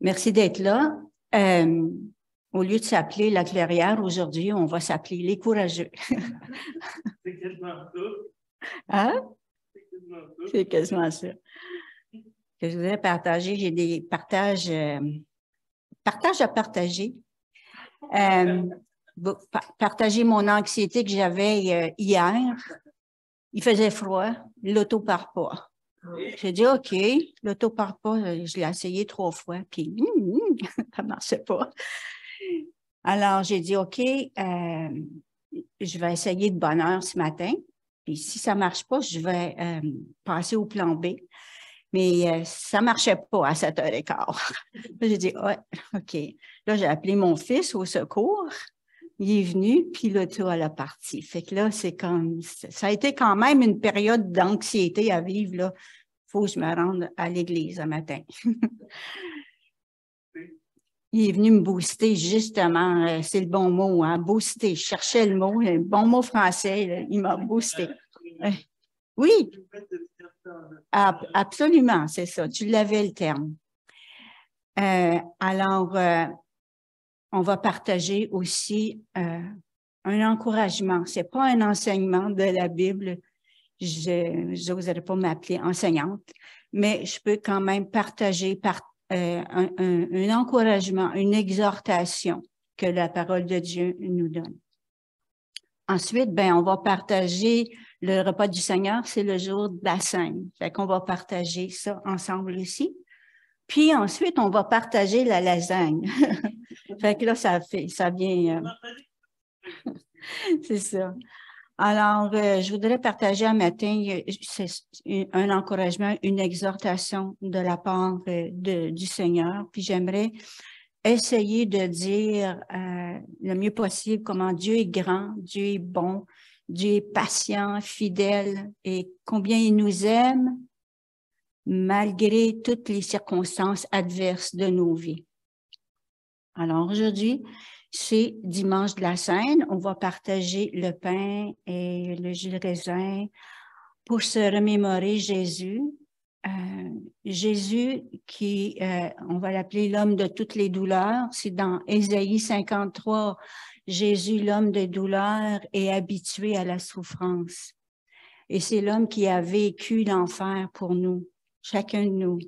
Merci d'être là. Au lieu de s'appeler la clairière, aujourd'hui, on va s'appeler les courageux. C'est quasiment ça. Hein? C'est quasiment ça. C'est quasiment ça. Que je voudrais partager, j'ai des partages à partager. Partager mon anxiété que j'avais hier. Il faisait froid, l'auto part pas. J'ai dit, OK, l'auto part pas, je l'ai essayé 3 fois, puis ça marchait pas. Alors, j'ai dit, OK, je vais essayer de bonne heure ce matin, puis si ça marche pas, je vais passer au plan B. Mais ça marchait pas à 7h15. J'ai dit, ouais, OK. Là, j'ai appelé mon fils au secours. Il est venu, puis l'auto, elle a parti. Fait que là, c'est comme, ça a été quand même une période d'anxiété à vivre, là. Faut que je me rende à l'église un matin. Il est venu me booster, justement, c'est le bon mot, hein, booster. Je cherchais le mot, le bon mot français, là, il m'a boosté. Oui, absolument, c'est ça, tu l'avais le terme. Alors, on va partager aussi un encouragement. C'est pas un enseignement de la Bible. Je n'oserais pas m'appeler enseignante, mais je peux quand même partager un encouragement, une exhortation que la parole de Dieu nous donne. Ensuite, on va partager le repas du Seigneur, c'est le jour de la Sainte. Fait qu'on va partager ça ensemble ici. Puis ensuite, on va partager la lasagne. Fait que là, ça vient... c'est ça. Alors, je voudrais partager un matin un encouragement, une exhortation de la part du Seigneur. Puis j'aimerais essayer de dire le mieux possible comment Dieu est grand, Dieu est bon, Dieu est patient, fidèle et combien il nous aime malgré toutes les circonstances adverses de nos vies. Alors aujourd'hui, c'est dimanche de la Sainte. On va partager le pain et le jus de raisin pour se remémorer Jésus. Jésus qui, on va l'appeler l'homme de toutes les douleurs. C'est dans Ésaïe 53, Jésus, l'homme de douleurs, est habitué à la souffrance. Et c'est l'homme qui a vécu l'enfer pour nous, chacun de nous.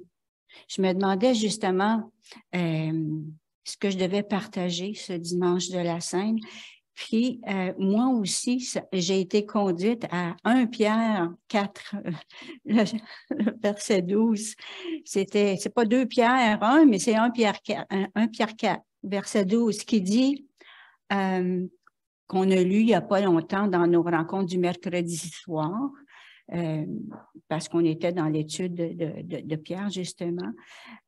Je me demandais justement ce que je devais partager ce dimanche de la Sainte. Puis, moi aussi, j'ai été conduite à 1 Pierre 4, le verset 12. C'est pas 2 Pierre 1, mais c'est 1 Pierre 4, 1 Pierre 4, verset 12, qui dit, qu'on a lu il n'y a pas longtemps dans nos rencontres du mercredi soir, parce qu'on était dans l'étude de Pierre, justement.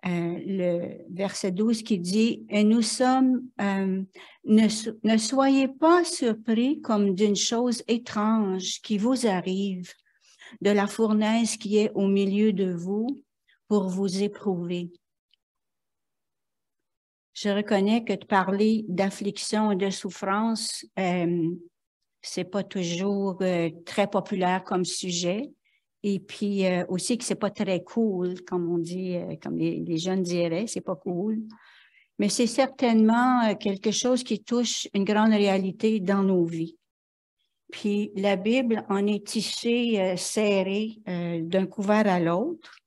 Le verset 12 qui dit « Et nous sommes, ne soyez pas surpris comme d'une chose étrange qui vous arrive, de la fournaise qui est au milieu de vous pour vous éprouver. » Je reconnais que de parler d'affliction et de souffrance, c'est pas toujours très populaire comme sujet. Et puis aussi que c'est pas très cool, comme on dit, comme les jeunes diraient, c'est pas cool. Mais c'est certainement quelque chose qui touche une grande réalité dans nos vies. Puis la Bible en est tissée serrée d'un couvert à l'autre,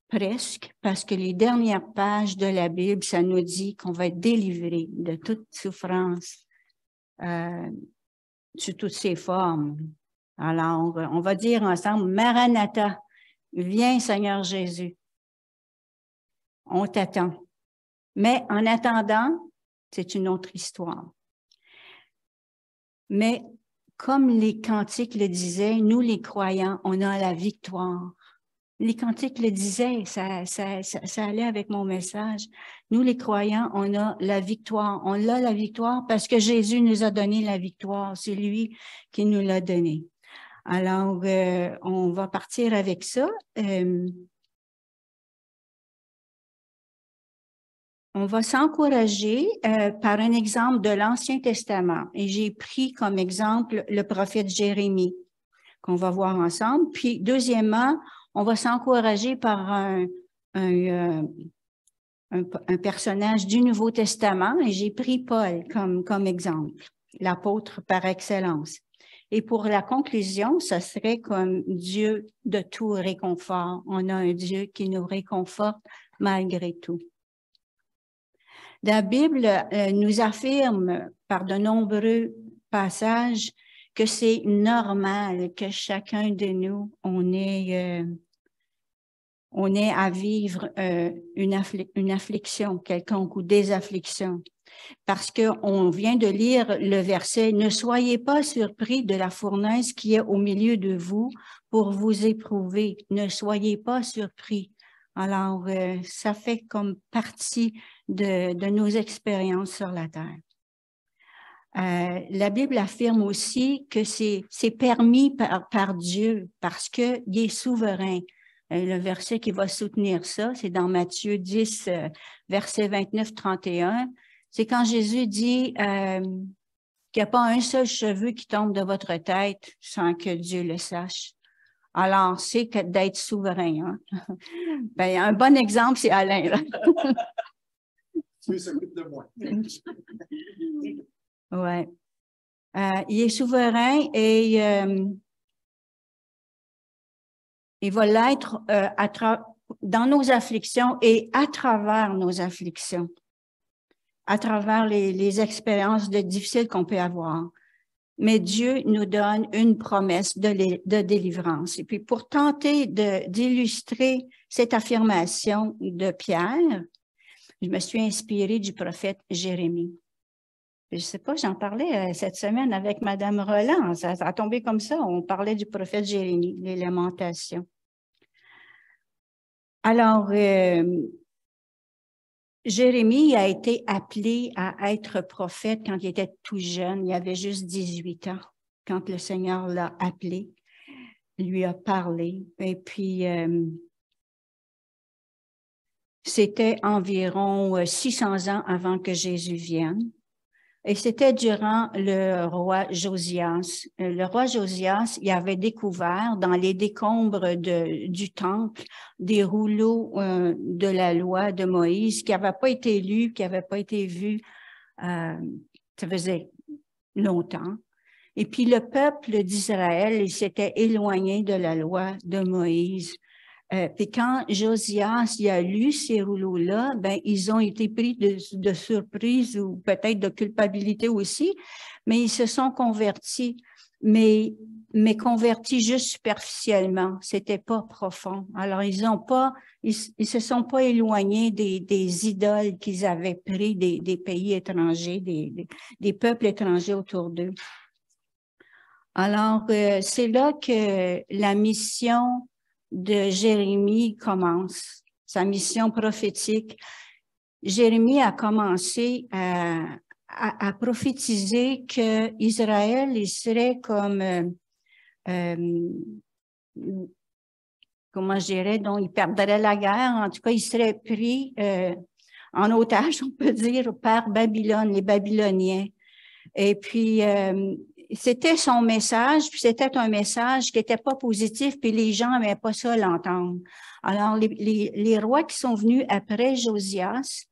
presque, parce que les dernières pages de la Bible, ça nous dit qu'on va être délivré de toute souffrance sous toutes ses formes. Alors, on va dire ensemble, Maranatha, viens Seigneur Jésus. On t'attend. Mais en attendant, c'est une autre histoire. Mais comme les cantiques le disaient, nous les croyants, on a la victoire. Les cantiques le disaient, ça allait avec mon message. Nous les croyants, on a la victoire. On a la victoire parce que Jésus nous a donné la victoire. C'est lui qui nous l'a donnée. Alors, on va partir avec ça. On va s'encourager par un exemple de l'Ancien Testament. Et j'ai pris comme exemple le prophète Jérémie, qu'on va voir ensemble. Puis, deuxièmement, on va s'encourager par un personnage du Nouveau Testament et j'ai pris Paul comme exemple, l'apôtre par excellence. Et pour la conclusion, ça serait comme Dieu de tout réconfort. On a un Dieu qui nous réconforte malgré tout. La Bible nous affirme par de nombreux passages que c'est normal que chacun de nous, on ait à vivre une affliction quelconque ou des afflictions. Parce qu'on vient de lire le verset « Ne soyez pas surpris de la fournaise qui est au milieu de vous pour vous éprouver. Ne soyez pas surpris. » Alors, ça fait comme partie de nos expériences sur la terre. La Bible affirme aussi que c'est permis par Dieu parce qu'il est souverain. Le verset qui va soutenir ça, c'est dans Matthieu 10, verset 29-31. C'est quand Jésus dit qu'il n'y a pas un seul cheveu qui tombe de votre tête sans que Dieu le sache. Alors, c'est d'être souverain. Hein? Ben, un bon exemple, c'est Alain. Là. Dieu s'occupe de moi. Ouais. Il est souverain et il va l'être dans nos afflictions et à travers nos afflictions, à travers les expériences difficiles qu'on peut avoir. Mais Dieu nous donne une promesse de délivrance. Et puis, pour tenter d'illustrer cette affirmation de Pierre, je me suis inspirée du prophète Jérémie. Je ne sais pas, j'en parlais cette semaine avec Madame Roland. Ça a tombé comme ça. On parlait du prophète Jérémie, les lamentations. Alors, Jérémie a été appelé à être prophète quand il était tout jeune. Il avait juste 18 ans quand le Seigneur l'a appelé, lui a parlé. Et puis, c'était environ 600 ans avant que Jésus vienne. Et c'était durant le roi Josias. Le roi Josias, il avait découvert dans les décombres du temple des rouleaux de la loi de Moïse qui n'avaient pas été lus, qui n'avaient pas été vus, ça faisait longtemps. Et puis le peuple d'Israël, il s'était éloigné de la loi de Moïse. Puis quand Josias il a lu ces rouleaux-là, ben ils ont été pris de surprise ou peut-être de culpabilité aussi, mais ils se sont convertis, mais convertis juste superficiellement. C'était pas profond. Alors ils se sont pas éloignés des idoles qu'ils avaient pris des pays étrangers, des peuples étrangers autour d'eux. Alors c'est là que la mission de Jérémie commence, sa mission prophétique. Jérémie a commencé à prophétiser que Israël, il serait comme, comment je dirais, donc il perdrait la guerre, en tout cas, il serait pris en otage, on peut dire, par Babylone, les Babyloniens. Et puis, c'était son message, puis c'était un message qui n'était pas positif, puis les gens n'aimaient pas ça l'entendre. Alors, les rois qui sont venus après Josias,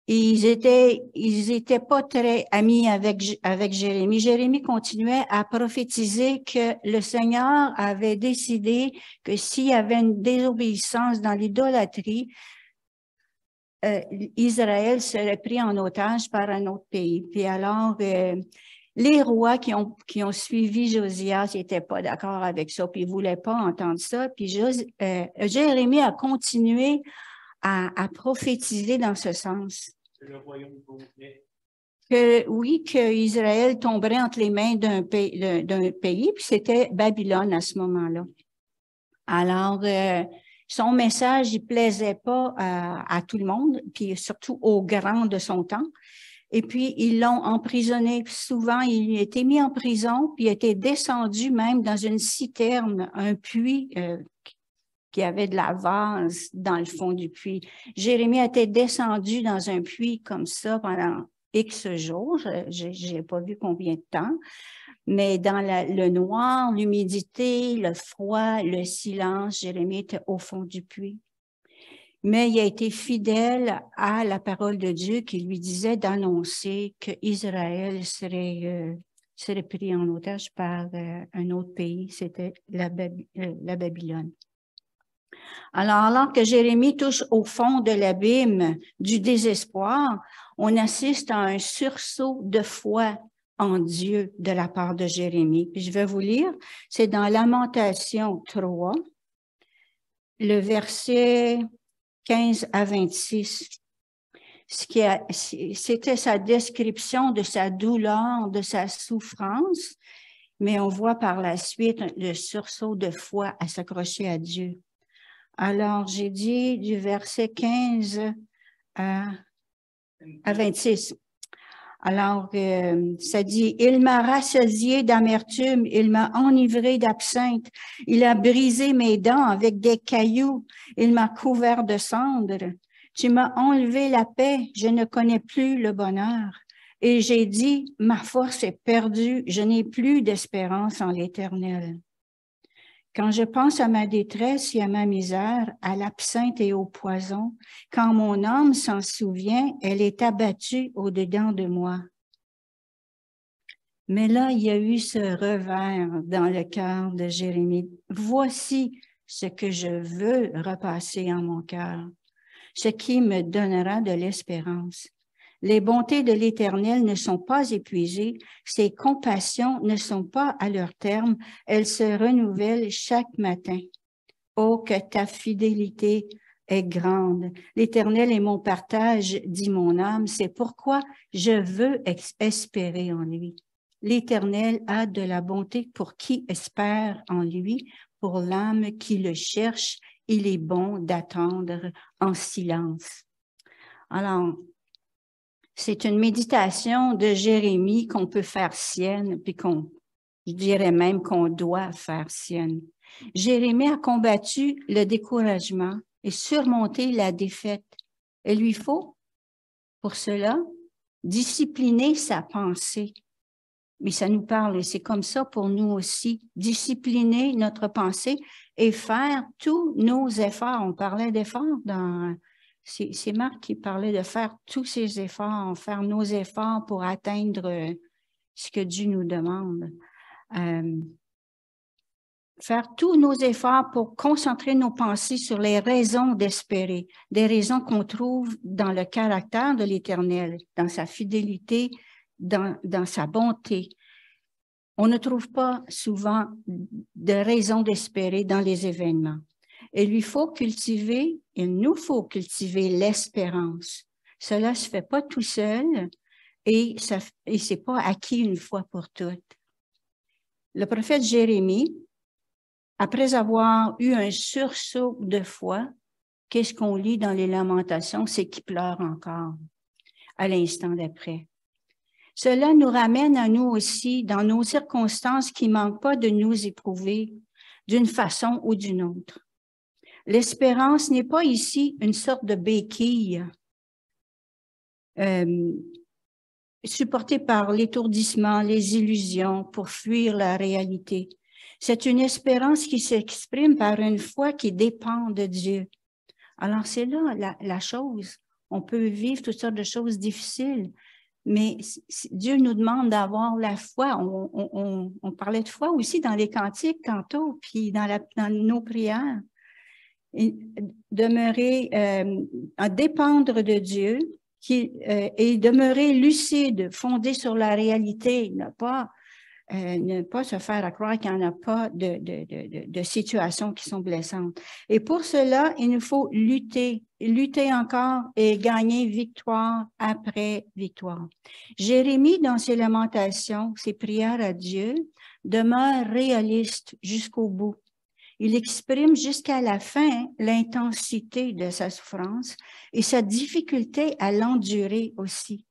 ils étaient pas très amis avec Jérémie. Jérémie continuait à prophétiser que le Seigneur avait décidé que s'il y avait une désobéissance dans l'idolâtrie, Israël serait pris en otage par un autre pays. Puis alors, les rois qui ont suivi Josias n'étaient pas d'accord avec ça, puis ils ne voulaient pas entendre ça. Puis Jérémie a continué à prophétiser dans ce sens. C'est le royaume complet. Oui, qu'Israël tomberait entre les mains d'un pays, puis c'était Babylone à ce moment-là. Alors, son message, il plaisait pas à tout le monde, puis surtout aux grands de son temps. Et puis, ils l'ont emprisonné. Souvent, il a été mis en prison, puis il a été descendu même dans une citerne, un puits qui avait de la vase dans le fond du puits. Jérémie a été descendu dans un puits comme ça pendant X jours. J'ai pas vu combien de temps. Mais dans le noir, l'humidité, le froid, le silence, Jérémie était au fond du puits. mais il a été fidèle à la parole de Dieu qui lui disait d'annoncer que Israël serait pris en otage par un autre pays, c'était la Babylone. Alors que Jérémie touche au fond de l'abîme du désespoir, on assiste à un sursaut de foi en Dieu de la part de Jérémie. Puis je vais vous lire, c'est dans Lamentation 3, le verset 15 à 26. C'était sa description de sa douleur, de sa souffrance, mais on voit par la suite le sursaut de foi à s'accrocher à Dieu. Alors, j'ai dit du verset 15 à 26. Alors, ça dit, « Il m'a rassasié d'amertume, il m'a enivré d'absinthe, il a brisé mes dents avec des cailloux, il m'a couvert de cendres. Tu m'as enlevé la paix, je ne connais plus le bonheur. Et j'ai dit, ma force est perdue, je n'ai plus d'espérance en l'Éternel. Quand je pense à ma détresse et à ma misère, à l'absinthe et au poison, quand mon âme s'en souvient, elle est abattue au-dedans de moi. » Mais là, il y a eu ce revers dans le cœur de Jérémie. « Voici ce que je veux repasser en mon cœur, ce qui me donnera de l'espérance. Les bontés de l'Éternel ne sont pas épuisées, ses compassions ne sont pas à leur terme, elles se renouvellent chaque matin. Oh, que ta fidélité est grande. L'Éternel est mon partage, dit mon âme, c'est pourquoi je veux espérer en lui. L'Éternel a de la bonté pour qui espère en lui, pour l'âme qui le cherche, il est bon d'attendre en silence. » Alors, c'est une méditation de Jérémie qu'on peut faire sienne, puis je dirais même qu'on doit faire sienne. Jérémie a combattu le découragement et surmonté la défaite. Il lui faut, pour cela, discipliner sa pensée. Mais ça nous parle, et c'est comme ça pour nous aussi, discipliner notre pensée et faire tous nos efforts. On parlait d'efforts dans... C'est Marc qui parlait de faire tous ces efforts, faire nos efforts pour atteindre ce que Dieu nous demande. Faire tous nos efforts pour concentrer nos pensées sur les raisons d'espérer, des raisons qu'on trouve dans le caractère de l'Éternel, dans sa fidélité, dans sa bonté. On ne trouve pas souvent de raisons d'espérer dans les événements. Il nous faut cultiver l'espérance. Cela ne se fait pas tout seul et c'est pas acquis une fois pour toutes. Le prophète Jérémie, après avoir eu un sursaut de foi, qu'est-ce qu'on lit dans les Lamentations? C'est qu'il pleure encore à l'instant d'après. Cela nous ramène à nous aussi, dans nos circonstances qui ne manquent pas de nous éprouver d'une façon ou d'une autre. L'espérance n'est pas ici une sorte de béquille supportée par l'étourdissement, les illusions pour fuir la réalité. C'est une espérance qui s'exprime par une foi qui dépend de Dieu. Alors c'est là la chose. On peut vivre toutes sortes de choses difficiles, mais Dieu nous demande d'avoir la foi. On parlait de foi aussi dans les cantiques tantôt, puis dans nos prières. Et demeurer, à dépendre de Dieu et demeurer lucide, fondé sur la réalité, ne pas se faire croire qu'il n'y en a pas de situations qui sont blessantes. Et pour cela, il nous faut lutter encore et gagner victoire après victoire. Jérémie, dans ses lamentations, ses prières à Dieu, demeure réaliste jusqu'au bout. Il exprime jusqu'à la fin l'intensité de sa souffrance et sa difficulté à l'endurer aussi,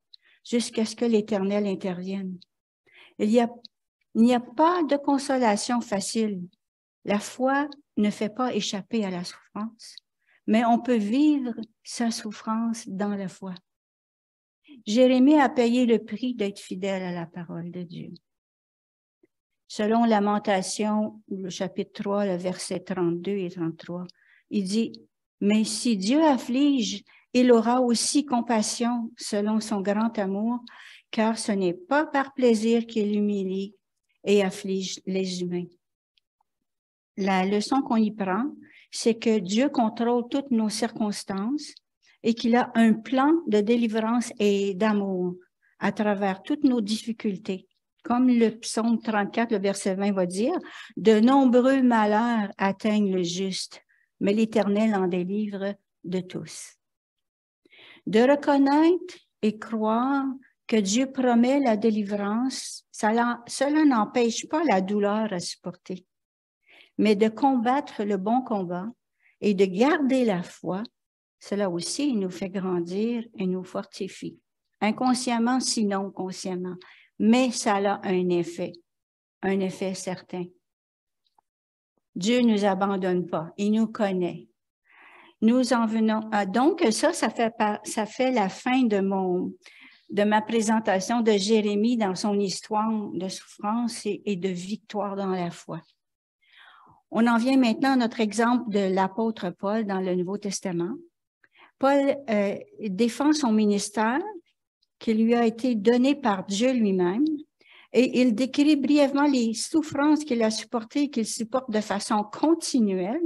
jusqu'à ce que l'Éternel intervienne. Il n'y a pas de consolation facile. La foi ne fait pas échapper à la souffrance, mais on peut vivre sa souffrance dans la foi. Jérémie a payé le prix d'être fidèle à la parole de Dieu. Selon Lamentation, le chapitre 3, le verset 32 et 33, il dit « Mais si Dieu afflige, il aura aussi compassion selon son grand amour, car ce n'est pas par plaisir qu'il humilie et afflige les humains. La leçon qu'on y prend, c'est que Dieu contrôle toutes nos circonstances et qu'il a un plan de délivrance et d'amour à travers toutes nos difficultés. Comme le psaume 34, le verset 20 va dire, « De nombreux malheurs atteignent le juste, mais l'Éternel en délivre de tous. » De reconnaître et croire que Dieu promet la délivrance, cela n'empêche pas la douleur à supporter, mais de combattre le bon combat et de garder la foi, cela aussi nous fait grandir et nous fortifie, inconsciemment sinon consciemment, mais ça a un effet certain. Dieu ne nous abandonne pas, il nous connaît. Nous en venons à, donc ça fait la fin de ma présentation de Jérémie dans son histoire de souffrance et de victoire dans la foi. On en vient maintenant à notre exemple de l'apôtre Paul dans le Nouveau Testament. Paul défend son ministère qui lui a été donné par Dieu lui-même et il décrit brièvement les souffrances qu'il a supportées et qu'il supporte de façon continuelle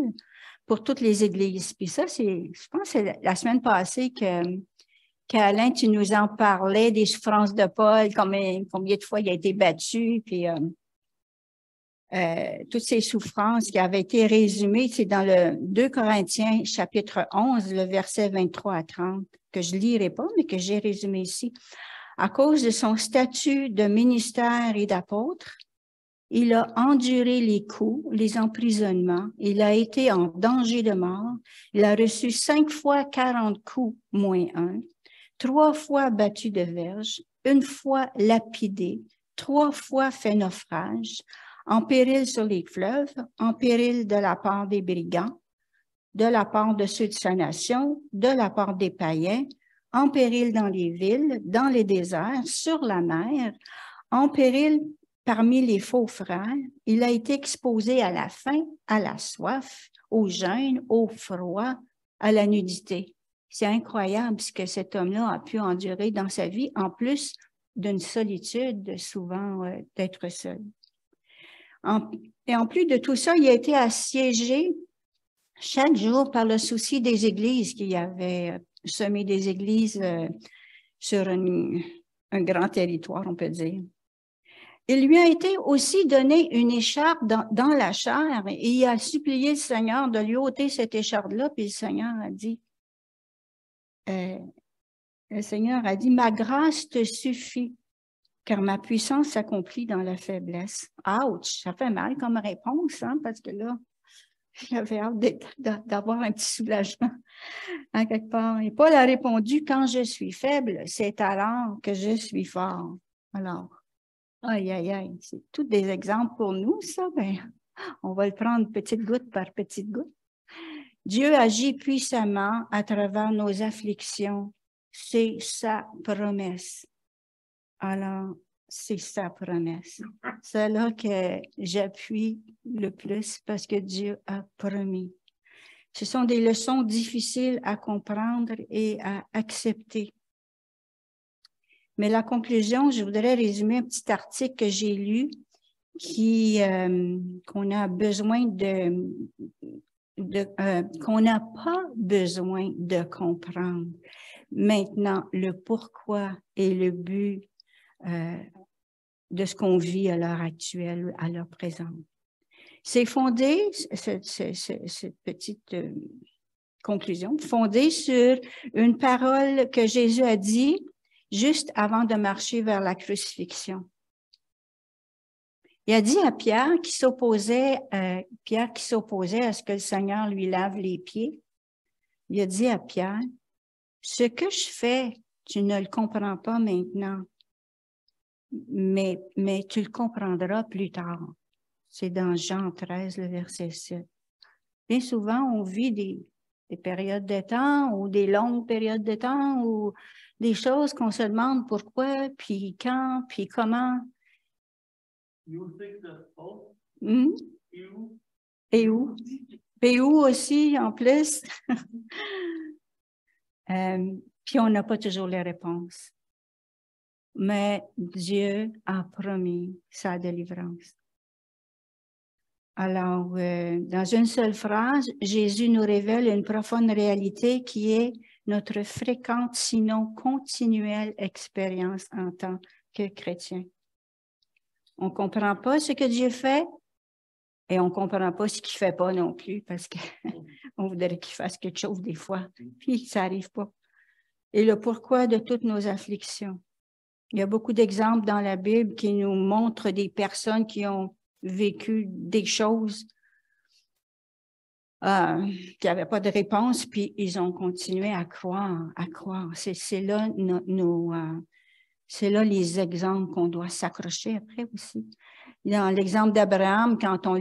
pour toutes les églises. Puis ça, je pense que c'est la semaine passée qu'Alain, tu nous en parlais des souffrances de Paul, combien de fois il a été battu, puis toutes ces souffrances qui avaient été résumées, c'est dans le 2 Corinthiens, chapitre 11, le verset 23 à 30, que je ne lirai pas, mais que j'ai résumé ici. À cause de son statut de ministère et d'apôtre, il a enduré les coups, les emprisonnements, il a été en danger de mort, il a reçu 5 fois 40 coups moins 1, 3 fois battu de verge, 1 fois lapidé, 3 fois fait naufrage, en péril sur les fleuves, en péril de la part des brigands, de la part de ceux de sa nation, de la part des païens, en péril dans les villes, dans les déserts, sur la mer, en péril parmi les faux frères. Il a été exposé à la faim, à la soif, au jeûne, au froid, à la nudité. C'est incroyable ce que cet homme-là a pu endurer dans sa vie, en plus d'une solitude, souvent d'être seul. Et en plus de tout ça, il a été assiégé chaque jour par le souci des églises, qu'il y avait semé des églises sur un grand territoire, on peut dire. Il lui a été aussi donné une écharpe dans la chair et il a supplié le Seigneur de lui ôter cette écharpe-là, puis le Seigneur a dit, ma grâce te suffit, car ma puissance s'accomplit dans la faiblesse. Ouch, ça fait mal comme réponse, hein, parce que là, j'avais hâte d'avoir un petit soulagement à quelque part. Et Paul a répondu, quand je suis faible, c'est alors que je suis fort. Alors, aïe, aïe, aïe, c'est tous des exemples pour nous, ça. Ben, on va le prendre petite goutte par petite goutte. Dieu agit puissamment à travers nos afflictions. C'est sa promesse. Alors, c'est sa promesse. C'est là que j'appuie le plus parce que Dieu a promis. Ce sont des leçons difficiles à comprendre et à accepter. Mais la conclusion, je voudrais résumer un petit article que j'ai lu qu'on a besoin qu'on n'a pas besoin de comprendre. Maintenant, le pourquoi et le but de ce qu'on vit à l'heure actuelle, à l'heure présente. C'est fondé, cette petite conclusion, fondée sur une parole que Jésus a dit juste avant de marcher vers la crucifixion. Il a dit à Pierre qui s'opposait à ce que le Seigneur lui lave les pieds, il a dit à Pierre, « Ce que je fais, tu ne le comprends pas maintenant, mais tu le comprendras plus tard. » C'est dans Jean 13, le verset 7. Bien souvent, on vit des périodes de temps ou des longues périodes de temps ou des choses qu'on se demande pourquoi, puis quand, puis comment. Et où? Pérou aussi, en plus. Puis on n'a pas toujours les réponses. Mais Dieu a promis sa délivrance. Alors, dans une seule phrase, Jésus nous révèle une profonde réalité qui est notre fréquente, sinon continuelle expérience en tant que chrétien. On ne comprend pas ce que Dieu fait et on ne comprend pas ce qu'il ne fait pas non plus parce qu'on voudrait qu'il fasse quelque chose des fois, puis ça n'arrive pas. Et le pourquoi de toutes nos afflictions. Il y a beaucoup d'exemples dans la Bible qui nous montrent des personnes qui ont vécu des choses qui n'avaient pas de réponse, puis ils ont continué à croire, à croire. C'est là c'est là les exemples qu'on doit s'accrocher après aussi. Dans l'exemple d'Abraham, quand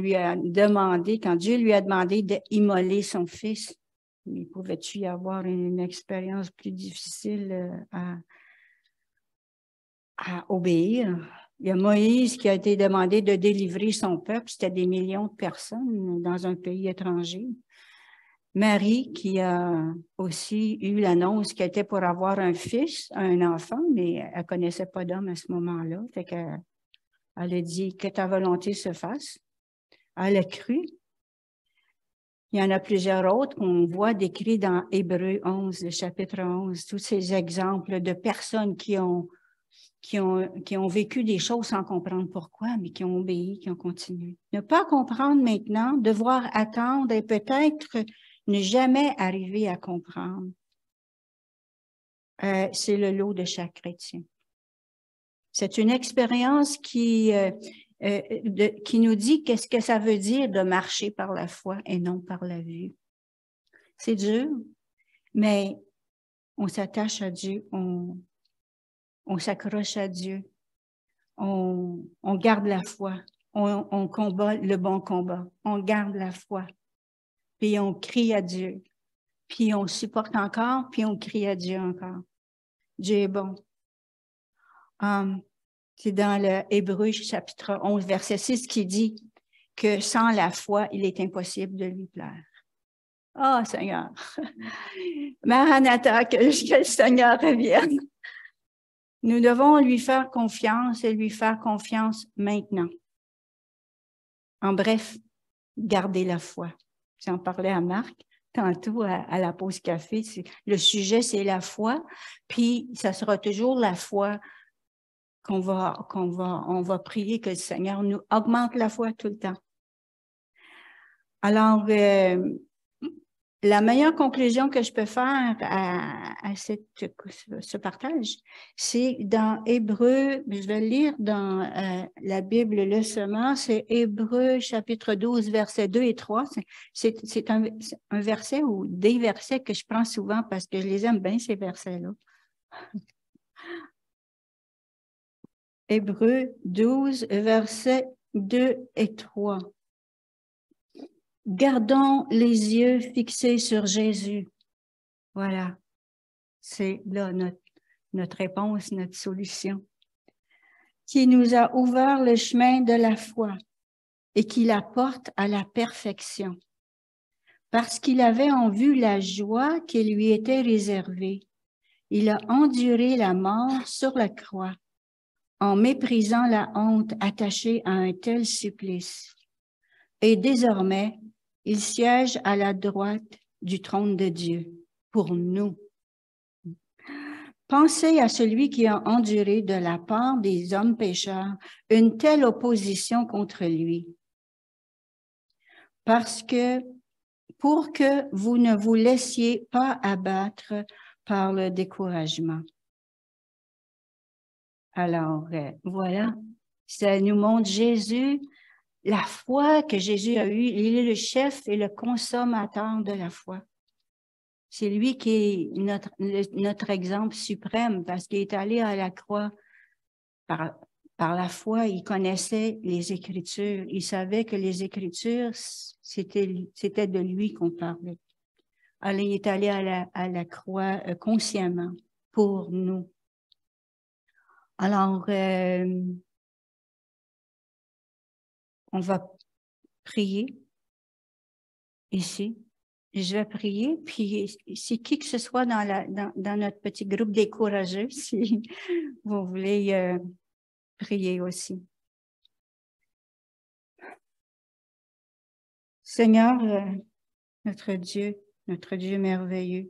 Dieu lui a demandé d'immoler son fils, il pouvait-tu y avoir une expérience plus difficile à obéir? Il y a Moïse qui a été demandé de délivrer son peuple. C'était des millions de personnes dans un pays étranger. Marie qui a aussi eu l'annonce qu'elle était pour avoir un fils, un enfant, mais elle ne connaissait pas d'homme à ce moment-là. Fait qu'elle a dit que ta volonté se fasse. Elle a cru. Il y en a plusieurs autres qu'on voit décrits dans Hébreux 11, le chapitre 11, tous ces exemples de personnes qui ont vécu des choses sans comprendre pourquoi, mais qui ont obéi, qui ont continué. Ne pas comprendre maintenant, devoir attendre et peut-être ne jamais arriver à comprendre. C'est le lot de chaque chrétien. C'est une expérience qui nous dit qu'est-ce que ça veut dire de marcher par la foi et non par la vue. C'est dur, mais on s'attache à Dieu, on s'accroche à Dieu, on garde la foi, on combat le bon combat, on garde la foi, puis on crie à Dieu, puis on supporte encore, puis on crie à Dieu encore. Dieu est bon. C'est dans le Hébreux chapitre 11, verset 6 qui dit que sans la foi, il est impossible de lui plaire. Ah, Seigneur! Maranatha, que le Seigneur revienne. Nous devons lui faire confiance et lui faire confiance maintenant. En bref, garder la foi. J'en parlais à Marc tantôt à la pause café. Le sujet, c'est la foi, puis ça sera toujours la foi on va prier que le Seigneur nous augmente la foi tout le temps. Alors, la meilleure conclusion que je peux faire à ce partage, c'est dans Hébreux, je vais le lire dans la Bible le semant, c'est Hébreux chapitre 12, versets 2 et 3. C'est un verset ou des versets que je prends souvent parce que je les aime bien, ces versets-là. Hébreux 12, versets 2 et 3. Gardons les yeux fixés sur Jésus. Voilà. C'est là notre réponse, notre solution. Qui nous a ouvert le chemin de la foi et qui la porte à la perfection. Parce qu'il avait en vue la joie qui lui était réservée, il a enduré la mort sur la croix, en méprisant la honte attachée à un tel supplice. Et désormais, il siège à la droite du trône de Dieu pour nous. Pensez à celui qui a enduré de la part des hommes pécheurs une telle opposition contre lui. Pour que vous ne vous laissiez pas abattre par le découragement. Alors, voilà, ça nous montre Jésus, la foi que Jésus a eue. Il est le chef et le consommateur de la foi. C'est lui qui est notre exemple suprême parce qu'il est allé à la croix par la foi. Il connaissait les Écritures. Il savait que les Écritures, c'était de lui qu'on parlait. Alors, il est allé à la croix consciemment pour nous. Alors, on va prier. ici. Je vais prier, puis si qui que ce soit dans notre petit groupe des courageux, si vous voulez prier aussi. Seigneur, notre Dieu merveilleux,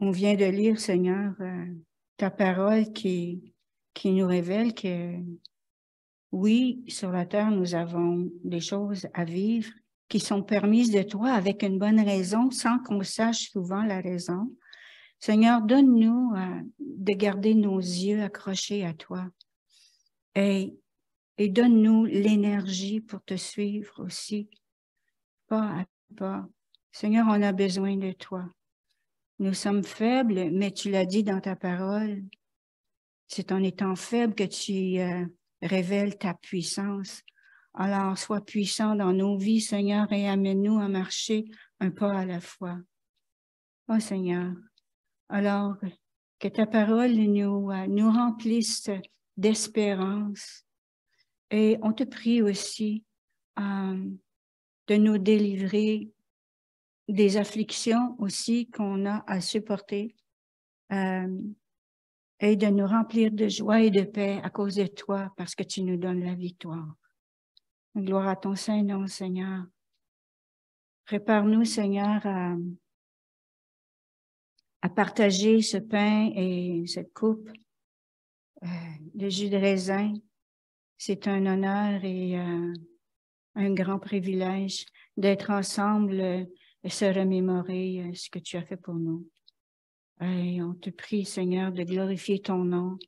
on vient de lire, Seigneur, ta parole qui nous révèle que oui, sur la terre, nous avons des choses à vivre qui sont permises de toi avec une bonne raison, sans qu'on sache souvent la raison. Seigneur, donne-nous de garder nos yeux accrochés à toi et donne-nous l'énergie pour te suivre aussi, pas à pas. Seigneur, on a besoin de toi. Nous sommes faibles, mais tu l'as dit dans ta parole. C'est en étant faible que tu révèles ta puissance. Alors, sois puissant dans nos vies, Seigneur, et amène-nous à marcher un pas à la fois. Oh, Seigneur, alors que ta parole nous remplisse d'espérance. Et on te prie aussi de nous délivrer des afflictions aussi qu'on a à supporter et de nous remplir de joie et de paix à cause de toi parce que tu nous donnes la victoire. Gloire à ton Saint-Nom, Seigneur. Prépare-nous, Seigneur, à partager ce pain et cette coupe de jus de raisin. C'est un honneur et un grand privilège d'être ensemble et se remémorer ce que tu as fait pour nous. Et on te prie, Seigneur, de glorifier ton nom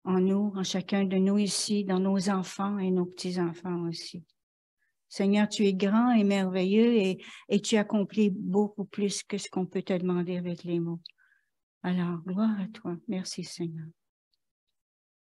en nous, en chacun de nous ici, dans nos enfants et nos petits-enfants aussi. Seigneur, tu es grand et merveilleux et tu accomplis beaucoup plus que ce qu'on peut te demander avec les mots. Alors, gloire à toi. Merci, Seigneur.